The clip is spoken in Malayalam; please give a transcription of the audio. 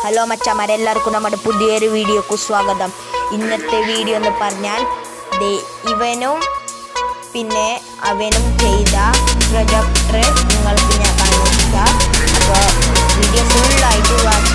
ഹലോ മച്ചാമാരെ, എല്ലാവർക്കും നമ്മുടെ പുതിയൊരു വീഡിയോക്ക് സ്വാഗതം. ഇന്നത്തെ വീഡിയോ എന്ന് പറഞ്ഞാൽ ഇവനും പിന്നെ അവനും ചെയ്ത പ്രൊജക്ടർ നിങ്ങൾക്ക് ഞാൻ കാണിക്കാം. അപ്പോൾ വീഡിയോ ഫുള്ളായിട്ട് വാച്ച്